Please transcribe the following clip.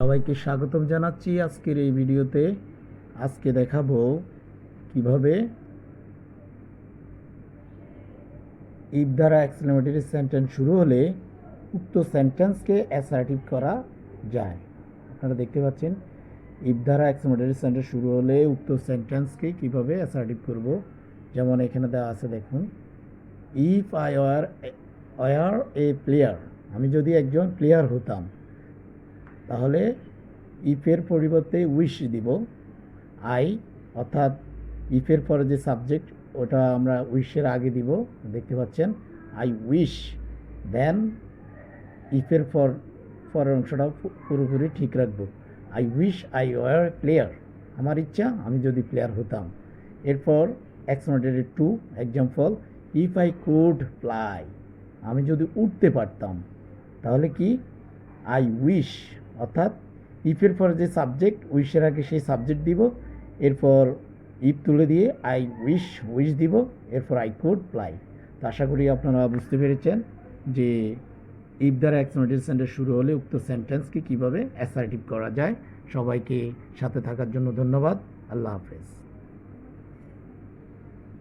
সবাইকে স্বাগতম জানাচ্ছি আজকের এই ভিডিওতে। আজকে দেখাবো কিভাবে ইফ দ্বারা এক্সক্লেমেটরি সেন্টেন্স শুরু হলে উক্ত সেন্টেন্সকে অ্যাসার্টিভ করা যায়। আপনারা দেখতে পাচ্ছেন ইফ দ্বারা এক্সক্লেমেটরি সেন্টেন্স শুরু হলে উক্ত সেন্টেন্সকে কিভাবে অ্যাসার্টিভ করব। যেমন এখানে দেওয়া আছে, দেখুন, if I were a player, আমি যদি একজন প্লেয়ার হতাম, তাহলে ইফের পরিবর্তে উইশ দিব। আই অর্থাৎ ইফের পরে যে সাবজেক্ট ওটা আমরা উইশের আগে দিব, দেখতে পাচ্ছেন, আই উইশ। দেন ইফের পরের অংশটা পুরোপুরি ঠিক রাখবো। I wish I were player, আমার ইচ্ছা আমি যদি প্লেয়ার হতাম। এরপর exclamatory two, example, if I could fly, আমি যদি উঠতে পারতাম, তাহলে কি আই উইশ, অর্থাৎ ইফের পরে যে সাবজেক্ট উইশের আগে সেই সাবজেক্ট দিব, এরপর ইফ তুলে দিয়ে আই উইশ দিব, এরপর আই কুড ফ্লাই। তো আশা করি আপনারা বুঝতে পেরেছেন যে ইফ দ্বারা এক্সক্লেমেটরি সেন্টেন্স শুরু হলে উক্ত সেন্টেন্সকে কীভাবে অ্যাসার্টিভ করা যায়। সবাইকে সাথে থাকার জন্য ধন্যবাদ। আল্লাহ হাফেজ।